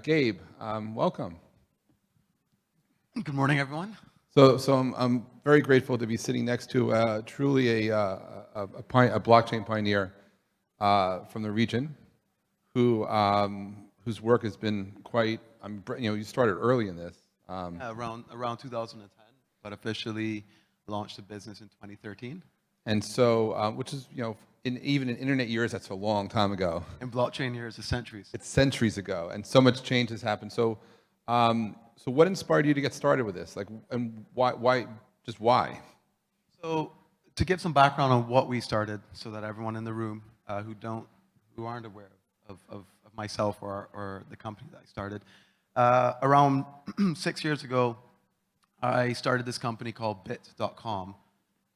Gabe, welcome. Good morning, everyone. So I'm very grateful to be sitting next to truly a blockchain pioneer from the region, whose work has been quite. You started early in this. Around 2010, but officially launched the business in 2013. And so, which is even in internet years, that's a long time ago. In blockchain years, it's centuries. It's centuries ago, and so much change has happened. So what inspired you to get started with this? Like, and why? Just why? So, to give some background on what we started, so that everyone in the room who aren't aware of myself or the company that I started, around 6 years ago, I started this company called Bitt.com,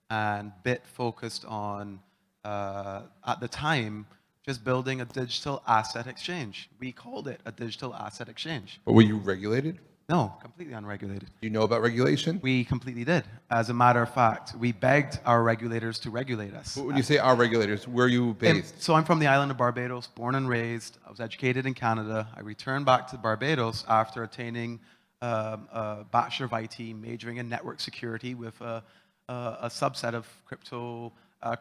and Bitt focused on at the time just building a digital asset exchange. We called it a digital asset exchange. But were you regulated? No, completely unregulated. Do you know about regulation? We completely did. As a matter of fact, we begged our regulators to regulate us. When you say our regulators, where are you based? So I'm from the island of Barbados, born and raised. I was educated in Canada. I returned back to Barbados after attaining a Bachelor of IT, majoring in network security with a subset of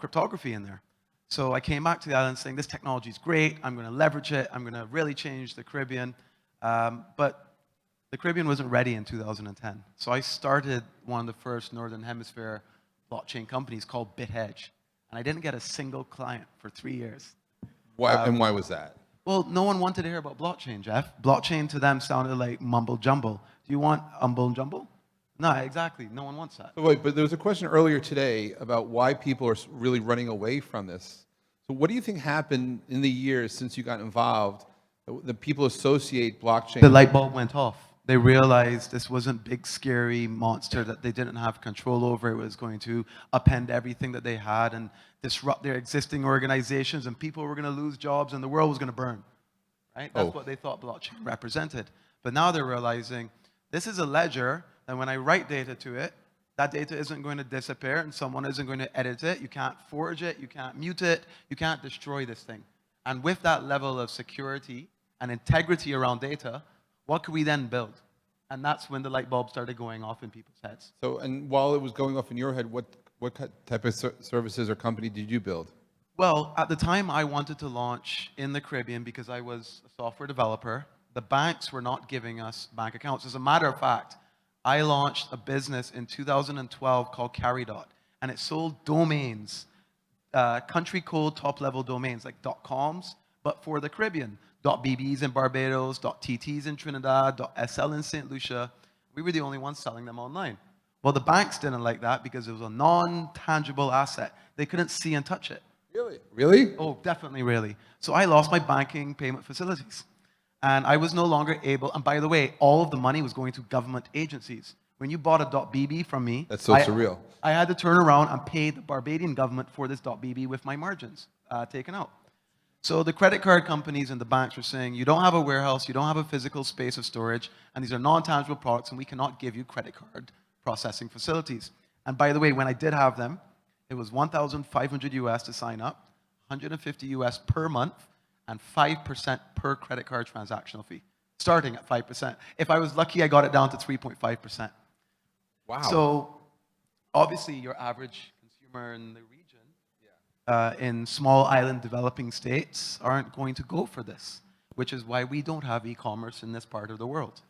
cryptography in there. So I came back to the island saying, this technology is great. I'm going to leverage it. I'm going to really change the Caribbean. But the Caribbean wasn't ready in 2010. So I started one of the first Northern Hemisphere blockchain companies called Bitt. And I didn't get a single client for 3 years. Why, and why was that? Well, no one wanted to hear about blockchain, Jeff. Blockchain to them sounded like mumble jumble. Do you want umble jumble? No, exactly. No one wants that. So wait, but there was a question earlier today about why people are really running away from this. So what do you think happened in the years since you got involved that people associate blockchain? The light bulb went off. They realized this wasn't big, scary monster that they didn't have control over. It was going to upend everything that they had and disrupt their existing organizations, and people were going to lose jobs, and the world was going to burn. Right? That's what they thought blockchain represented. But now they're realizing this is a ledger, and when I write data to it, that data isn't going to disappear, and someone isn't going to edit it. You can't forge it. You can't mute it. You can't destroy this thing. And with that level of security and integrity around data, what could we then build? And that's when the light bulb started going off in people's heads. So, and while it was going off in your head, what type of services or company did you build? Well, at the time, I wanted to launch in the Caribbean because I was a software developer. The banks were not giving us bank accounts. As a matter of fact, I launched a business in 2012 called CarryDot, and it sold domains, country code top-level domains like .coms, but for the Caribbean. .bb's in Barbados, .tt's in Trinidad, .sl in St. Lucia. We were the only ones selling them online. Well, the banks didn't like that because it was a non-tangible asset. They couldn't see and touch it. Really? Really? Oh, definitely really. So I lost my banking payment facilities. And I was no longer able, and by the way, all of the money was going to government agencies. When you bought a .bb from me, That's so surreal. I had to turn around and pay the Barbadian government for this .bb with my margins taken out. So the credit card companies and the banks were saying, you don't have a warehouse, you don't have a physical space of storage, and these are non-tangible products, and we cannot give you credit card processing facilities. And by the way, when I did have them, it was $1,500 US to sign up, $150 US per month, and 5% per credit card transactional fee, starting at 5%. If I was lucky, I got it down to 3.5%. Wow. So obviously, your average consumer in the region, in small island developing states, aren't going to go for this, which is why we don't have e-commerce in this part of the world.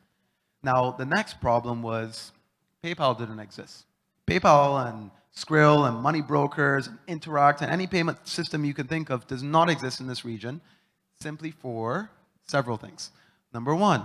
Now, the next problem was PayPal didn't exist. PayPal and Skrill and money brokers and Interact and any payment system you can think of does not exist in this region, simply for several things. Number one,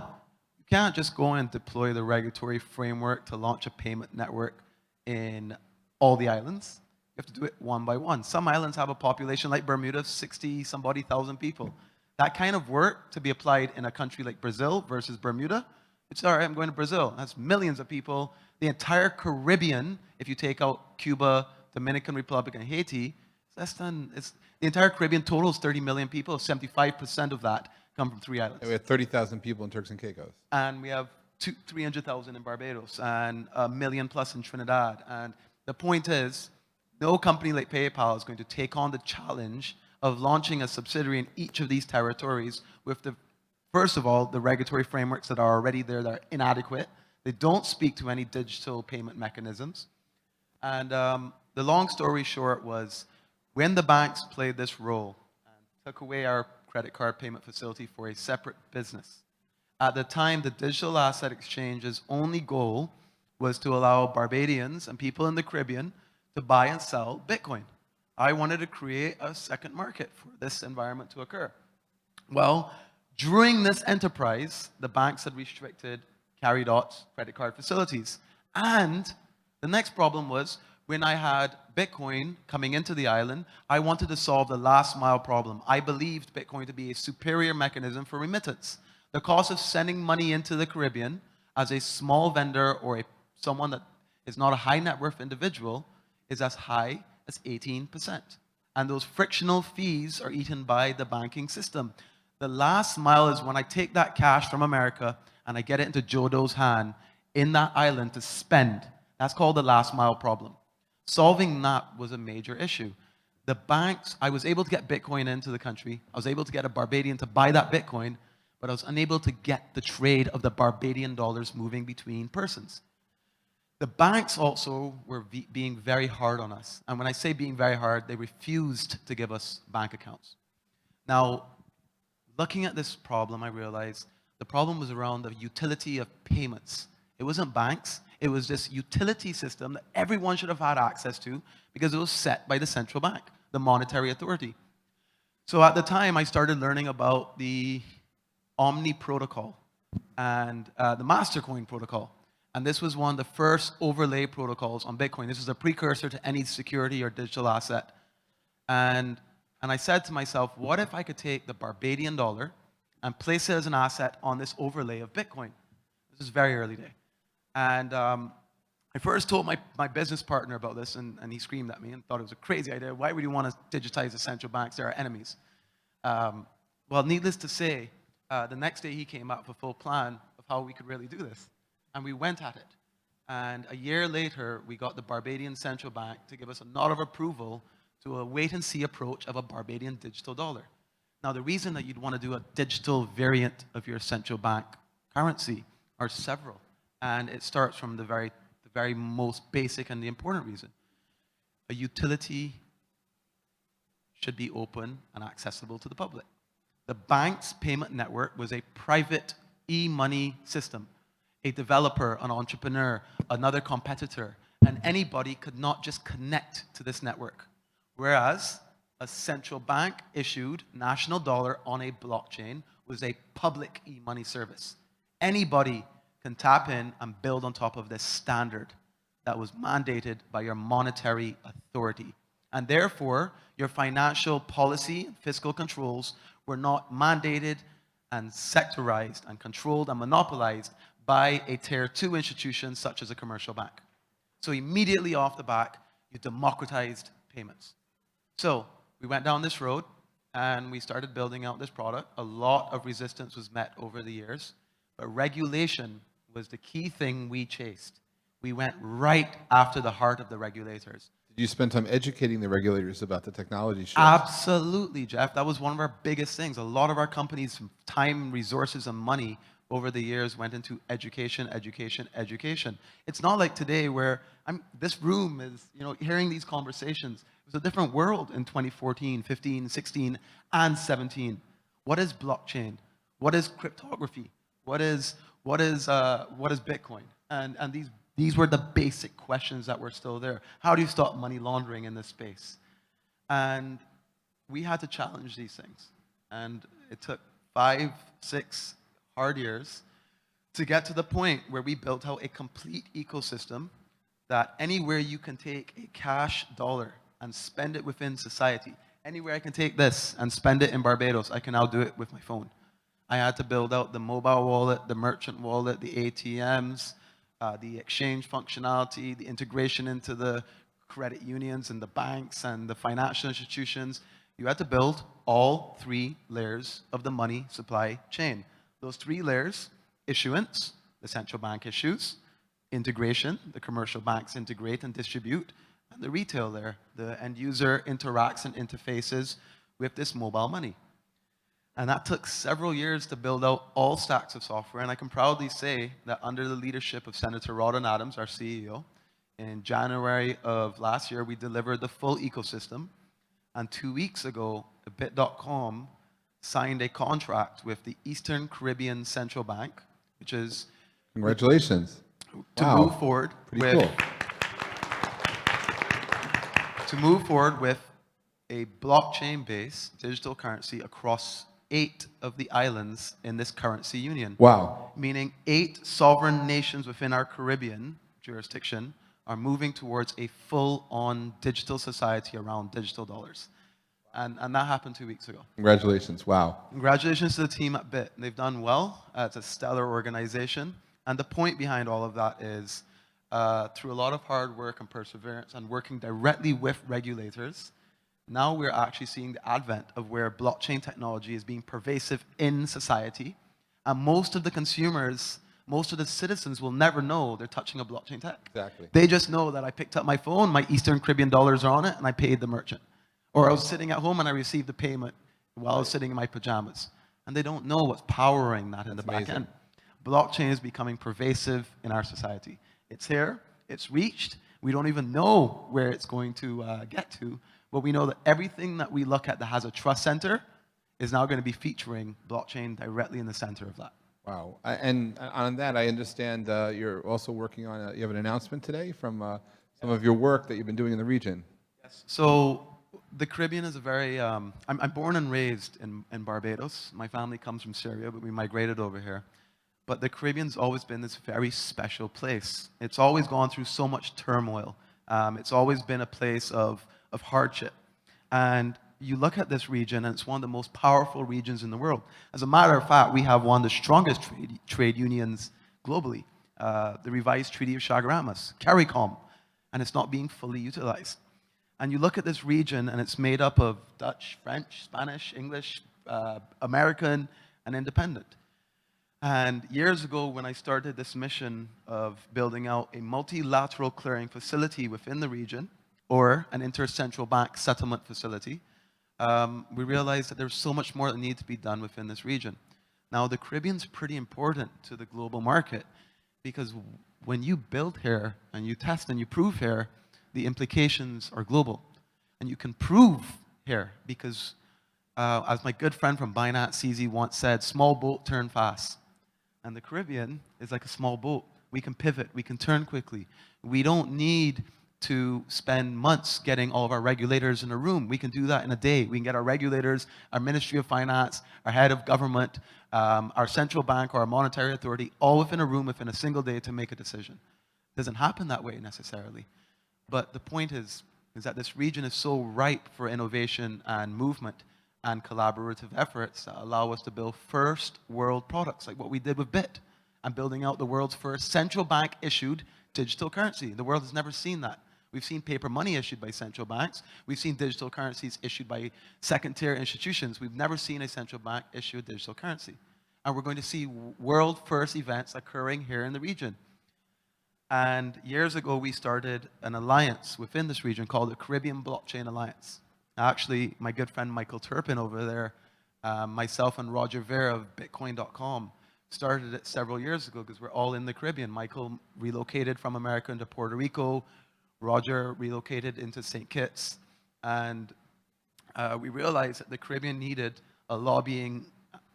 you can't just go and deploy the regulatory framework to launch a payment network in all the islands. You have to do it one by one. Some islands have a population like Bermuda, 60-somebody thousand people. That kind of work to be applied in a country like Brazil versus Bermuda, it's all right, I'm going to Brazil. That's millions of people. The entire Caribbean, if you take out Cuba, Dominican Republic, and Haiti, the entire Caribbean total is 30 million people. 75% of that come from 3 islands. And we have 30,000 people in Turks and Caicos. And we have 300,000 in Barbados and 1 million plus in Trinidad. And the point is, no company like PayPal is going to take on the challenge of launching a subsidiary in each of these territories with the First of all, the regulatory frameworks that are already there that are inadequate. They don't speak to any digital payment mechanisms. And the long story short was, when the banks played this role and took away our credit card payment facility for a separate business, at the time, the Digital Asset Exchange's only goal was to allow Barbadians and people in the Caribbean to buy and sell Bitcoin. I wanted to create a second market for this environment to occur. Well, during this enterprise, the banks had restricted carry-dots credit card facilities. And the next problem was, when I had Bitcoin coming into the island, I wanted to solve the last mile problem. I believed Bitcoin to be a superior mechanism for remittance. The cost of sending money into the Caribbean as a small vendor or someone that is not a high net worth individual is as high as 18%. And those frictional fees are eaten by the banking system. The last mile is when I take that cash from America and I get it into Joe Doe's hand in that island to spend. That's called the last mile problem. Solving that was a major issue. The banks, I was able to get Bitcoin into the country. I was able to get a Barbadian to buy that Bitcoin, but I was unable to get the trade of the Barbadian dollars moving between persons. The banks also were being very hard on us. And when I say being very hard, they refused to give us bank accounts. Now, looking at this problem, I realized the problem was around the utility of payments. It wasn't banks. It was this utility system that everyone should have had access to because it was set by the central bank, the monetary authority. So at the time, I started learning about the Omni protocol and the Mastercoin protocol. And this was one of the first overlay protocols on Bitcoin. This was a precursor to any security or digital asset. And I said to myself, what if I could take the Barbadian dollar and place it as an asset on this overlay of Bitcoin? This is very early day. And I first told my business partner about this, and he screamed at me and thought it was a crazy idea. Why would you want to digitize the central banks? They're our enemies. Well, needless to say, the next day he came up with a full plan of how we could really do this. And we went at it. And a year later, we got the Barbadian Central Bank to give us a nod of approval to a wait-and-see approach of a Barbadian digital dollar. Now, the reason that you'd want to do a digital variant of your central bank currency are several. And it starts from the very most basic and the important reason. A utility should be open and accessible to the public. The bank's payment network was a private e-money system. A developer, an entrepreneur, another competitor, and anybody could not just connect to this network. Whereas a central bank issued national dollar on a blockchain was a public e-money service. Anybody can tap in and build on top of this standard that was mandated by your monetary authority. And therefore, your financial policy and fiscal controls were not mandated and sectorized and controlled and monopolized by a tier 2 institution such as a commercial bank. So immediately off the back, you democratized payments. So we went down this road and we started building out this product. A lot of resistance was met over the years, but regulation was the key thing we chased. We went right after the heart of the regulators. Did you spend time educating the regulators about the technology shift? Absolutely, Jeff. That was one of our biggest things. A lot of our companies' time, resources, and money over the years went into education, education, education. It's not like today where this room is, hearing these conversations. It was a different world in 2014, 15, 16, and 17. What is blockchain? What is cryptography? What is Bitcoin? And these were the basic questions that were still there. How do you stop money laundering in this space? And we had to challenge these things. And it took 5, 6 hard years to get to the point where we built out a complete ecosystem that anywhere you can take a cash dollar and spend it within society. Anywhere I can take this and spend it in Barbados, I can now do it with my phone. I had to build out the mobile wallet, the merchant wallet, the ATMs, the exchange functionality, the integration into the credit unions and the banks and the financial institutions. You had to build all 3 layers of the money supply chain. Those 3 layers: issuance, the central bank issues; integration, the commercial banks integrate and distribute; and the retail layer, the end user interacts and interfaces with this mobile money. And that took several years to build out all stacks of software. And I can proudly say that under the leadership of Senator Rawdon Adams, our CEO, in January of last year, we delivered the full ecosystem. And 2 weeks ago, Bitt.com signed a contract with the Eastern Caribbean Central Bank, which is Congratulations. to Wow. move forward Pretty with cool. to move forward with a blockchain-based digital currency across 8 of the islands in this currency union. Wow. Meaning 8 sovereign nations within our Caribbean jurisdiction are moving towards a full-on digital society around digital dollars. And that happened 2 weeks ago. Congratulations. Wow. Congratulations to the team at Bitt. They've done well. It's a stellar organization. And the point behind all of that is through a lot of hard work and perseverance and working directly with regulators, now we're actually seeing the advent of where blockchain technology is being pervasive in society. And most of the consumers, most of the citizens will never know they're touching a blockchain tech. Exactly. They just know that I picked up my phone, my Eastern Caribbean dollars are on it, and I paid the merchant. Or I was sitting at home and I received the payment while I was sitting in my pajamas. And they don't know what's powering that in the back end. Blockchain is becoming pervasive in our society. It's here, it's reached. We don't even know where it's going to get to, but we know that everything that we look at that has a trust center is now going to be featuring blockchain directly in the center of that. Wow. And on that, I understand you're also working on, you have an announcement today from some of your work that you've been doing in the region. Yes. So the Caribbean is a very, I'm born and raised in Barbados. My family comes from Syria, but we migrated over here. But the Caribbean's always been this very special place. It's always gone through so much turmoil. It's always been a place of hardship. And you look at this region, and it's one of the most powerful regions in the world. As a matter of fact, we have one of the strongest trade unions globally, the revised Treaty of Chaguaramas, CARICOM, and it's not being fully utilized. And you look at this region, and it's made up of Dutch, French, Spanish, English, American, and independent. And years ago, when I started this mission of building out a multilateral clearing facility within the region, or an intercentral bank settlement facility, we realized that there's so much more that needs to be done within this region. Now, the Caribbean's pretty important to the global market because when you build here and you test and you prove here, the implications are global. And you can prove here because, as my good friend from Binance, CZ, once said, small boat, turn fast. And the Caribbean is like a small boat. We can pivot, we can turn quickly. We don't need to spend months getting all of our regulators in a room. We can do that in a day. We can get our regulators, our Ministry of Finance, our head of government, our central bank, or our monetary authority, all within a room within a single day to make a decision. It doesn't happen that way necessarily. But the point is that this region is so ripe for innovation and movement and collaborative efforts that allow us to build first world products, like what we did with Bitt, and building out the world's first central bank issued digital currency. The world has never seen that. We've seen paper money issued by central banks. We've seen digital currencies issued by second-tier institutions. We've never seen a central bank issue a digital currency. And we're going to see world-first events occurring here in the region. And years ago, we started an alliance within this region called the Caribbean Blockchain Alliance. Actually, my good friend Michael Turpin over there, myself and Roger Ver of Bitcoin.com started it several years ago because we're all in the Caribbean. Michael relocated from America into Puerto Rico. Roger relocated into St. Kitts. And we realized that the Caribbean needed a lobbying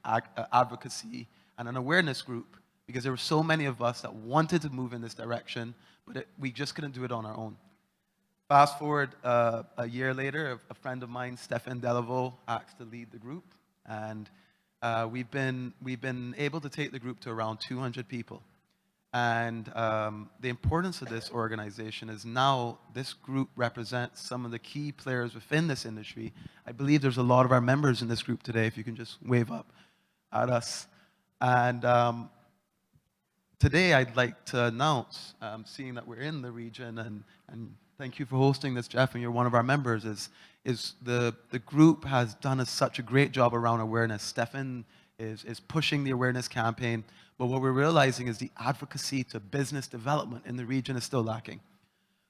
advocacy and an awareness group because there were so many of us that wanted to move in this direction, but we just couldn't do it on our own. Fast forward a year later, a friend of mine, Stefan Delaveau, asked to lead the group. And we've been able to take the group to around 200 people. And the importance of this organization is now this group represents some of the key players within this industry. I believe there's a lot of our members in this group today, if you can just wave up at us. And today I'd like to announce, seeing that we're in the region, and thank you for hosting this, Jeff, and you're one of our members, is the group has done such a great job around awareness. Stefan is pushing the awareness campaign, but what we're realizing is the advocacy to business development in the region is still lacking.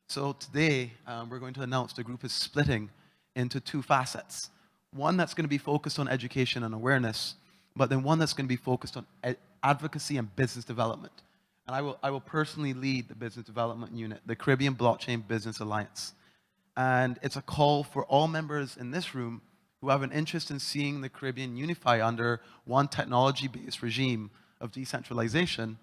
So today, we're going to announce the group is splitting into 2 facets. one that's going to be focused on education and awareness, but then one that's going to be focused on advocacy and business development. And I will personally lead the business development unit, the Caribbean Blockchain Business Alliance. And it's a call for all members in this room who have an interest in seeing the Caribbean unify under one technology-based regime of decentralization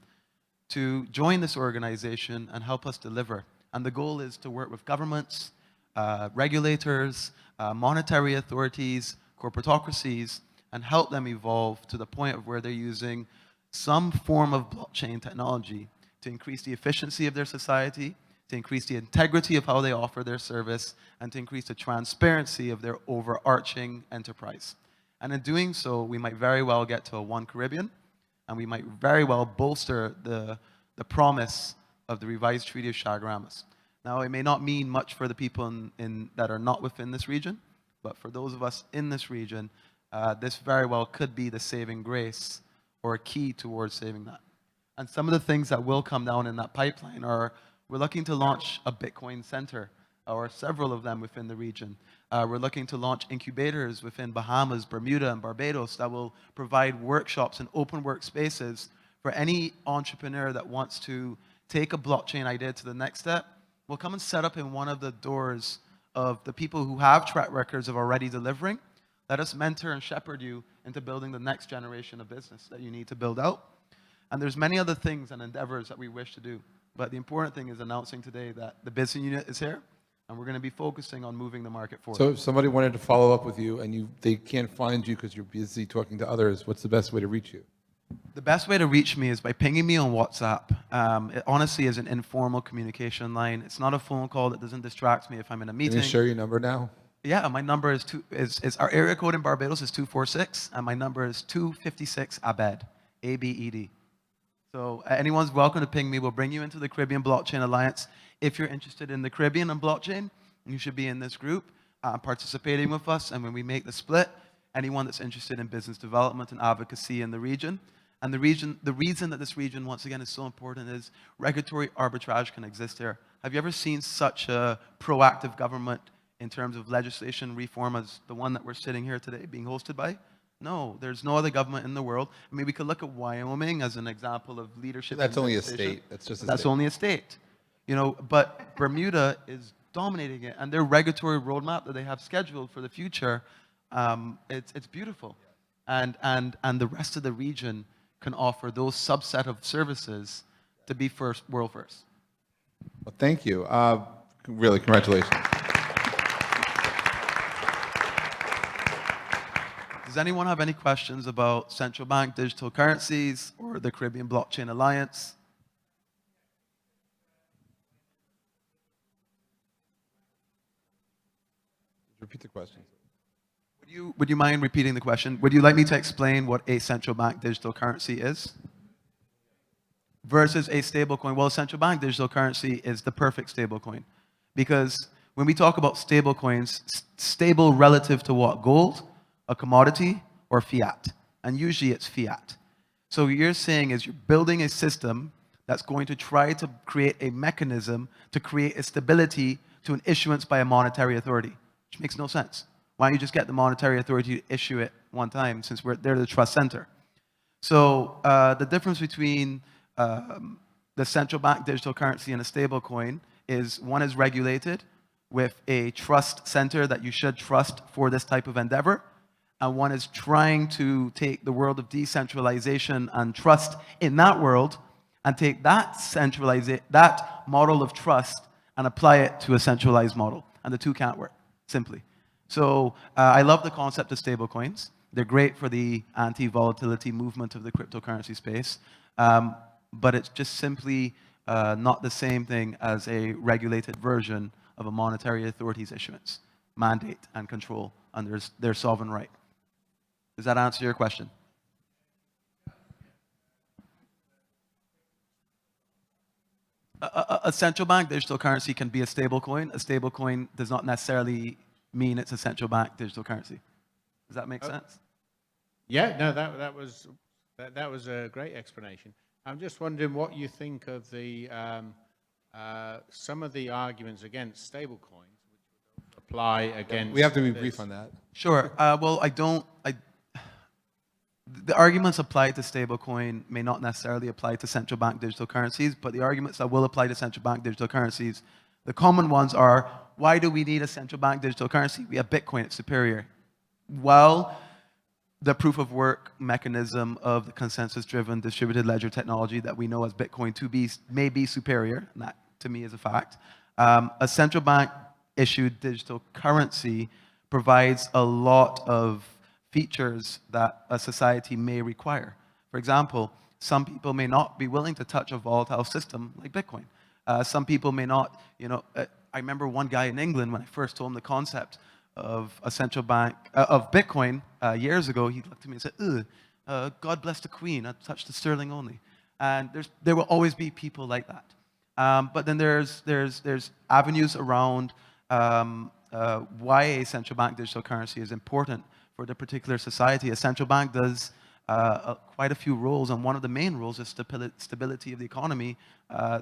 to join this organization and help us deliver. And the goal is to work with governments, regulators, monetary authorities, corporatocracies, and help them evolve to the point of where they're using some form of blockchain technology to increase the efficiency of their society, to increase the integrity of how they offer their service, and to increase the transparency of their overarching enterprise. And in doing so, we might very well get to a One Caribbean, and we might very well bolster the promise of the revised Treaty of Chaguaramas. Now, it may not mean much for the people that are not within this region, but for those of us in this region, this very well could be the saving grace or a key towards saving that. And some of the things that will come down in that pipeline are, we're looking to launch a Bitcoin center, or several of them within the region. We're looking to launch incubators within Bahamas, Bermuda, and Barbados that will provide workshops and open workspaces for any entrepreneur that wants to take a blockchain idea to the next step. We'll come and set up in one of the doors of the people who have track records of already delivering. Let us mentor and shepherd you into building the next generation of business that you need to build out. And there's many other things and endeavors that we wish to do. But the important thing is announcing today that the business unit is here, and we're going to be focusing on moving the market forward. So if somebody wanted to follow up with you and they can't find you because you're busy talking to others, what's the best way to reach you? The best way to reach me is by pinging me on WhatsApp. It honestly is an informal communication line. It's not a phone call that doesn't distract me if I'm in a meeting. Can you share your number now? Yeah, my number is our area code in Barbados is 246, and my number is 256 Abed, A-B-E-D. So anyone's welcome to ping me. We'll bring you into the Caribbean Blockchain Alliance. If you're interested in the Caribbean and blockchain, you should be in this group participating with us. And when we make the split, anyone that's interested in business development and advocacy in the region. And the reason that this region, once again, is so important is regulatory arbitrage can exist here. Have you ever seen such a proactive government in terms of legislation reform as the one that we're sitting here today being hosted by? No, there's no other government in the world. I mean, we could look at Wyoming as an example of leadership. That's only a state. That's just a state. That's only a state. You know, but Bermuda is dominating it, and their regulatory roadmap that they have scheduled for the future, it's beautiful. And the rest of the region can offer those subset of services to be world first. Well, thank you. Really, congratulations. Does anyone have any questions about central bank digital currencies or the Caribbean Blockchain Alliance? Repeat the question. Would you mind repeating the question? Would you like me to explain what a central bank digital currency is versus a stablecoin? Well, central bank digital currency is the perfect stablecoin, because when we talk about stablecoins, stable relative to what? Gold, a commodity, or fiat? And usually it's fiat. So what you're saying is you're building a system that's going to try to create a mechanism to create a stability to an issuance by a monetary authority, which makes no sense. Why don't you just get the monetary authority to issue it one time, since they're the trust center? So the difference between the central bank digital currency and a stable coin is one is regulated with a trust center that you should trust for this type of endeavor, and one is trying to take the world of decentralization and trust in that world and take that model of trust and apply it to a centralized model. And the two can't work, simply. So I love the concept of stablecoins. They're great for the anti-volatility movement of the cryptocurrency space, but it's just simply not the same thing as a regulated version of a monetary authority's issuance, mandate, and control under their sovereign right. Does that answer your question? A central bank digital currency can be a stablecoin. A stablecoin does not necessarily mean it's a central bank digital currency. Does that make sense? Yeah, no, that was a great explanation. I'm just wondering what you think of the some of the arguments against stablecoins, which would apply against. We have to be this? brief on that. Sure. Well, the arguments applied to stablecoin may not necessarily apply to central bank digital currencies, but the arguments that will apply to central bank digital currencies, the common ones are, why do we need a central bank digital currency? We have Bitcoin, it's superior. Well, the proof of work mechanism of the consensus-driven distributed ledger technology that we know as Bitcoin may be superior, and that to me is a fact. A central bank issued digital currency provides a lot of features that a society may require. For example, some people may not be willing to touch a volatile system like Bitcoin. Some people may not, I remember one guy in England when I first told him the concept of a central bank, of Bitcoin years ago, he looked at me and said, God bless the Queen, I touch the sterling only. And there will always be people like that. But then there's avenues around why a central bank digital currency is important for the particular society. A central bank does quite a few roles, and one of the main roles is stability of the economy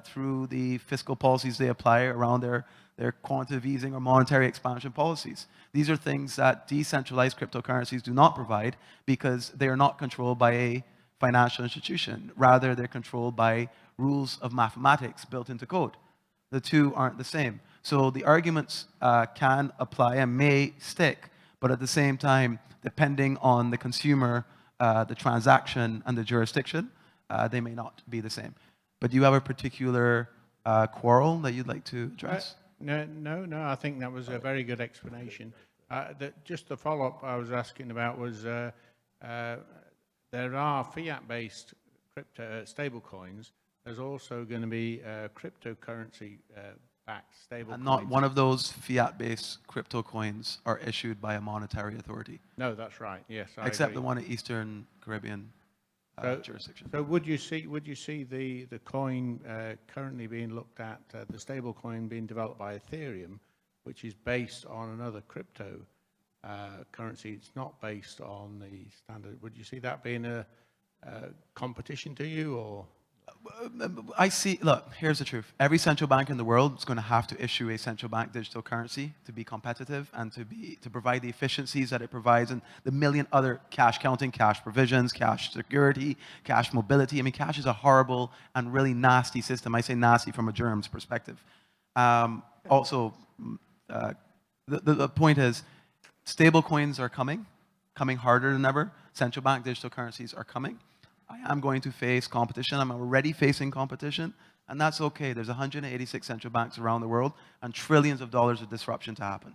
through the fiscal policies they apply around their quantitative easing or monetary expansion policies. These are things that decentralized cryptocurrencies do not provide because they are not controlled by a financial institution. Rather, they're controlled by rules of mathematics built into code. The two aren't the same. So the arguments can apply and may stick, but at the same time, depending on the consumer, the transaction, and the jurisdiction, they may not be the same. But do you have a particular quarrel that you'd like to address? No, I think that was a very good explanation. Just the follow-up I was asking about was there are fiat-based crypto stable coins. There's also going to be cryptocurrency-backed stable And coins. not one of those fiat-based crypto coins are issued by a monetary authority. No, that's right. Yes, I Except agree. the one in Eastern Caribbean jurisdiction. So would you see the coin currently being looked at, the stable coin being developed by Ethereum, which is based on another crypto currency? It's not based on the standard. Would you see that being a competition to you, or? I see, look, here's the truth. Every central bank in the world is going to have to issue a central bank digital currency to be competitive and to provide the efficiencies that it provides and the million other cash counting, cash provisions, cash security, cash mobility. I mean, cash is a horrible and really nasty system. I say nasty from a germs perspective. Also, the point is, stable coins are coming harder than ever. Central bank digital currencies are coming. I am going to face competition. I'm already facing competition, and that's okay. There's 186 central banks around the world and trillions of dollars of disruption to happen.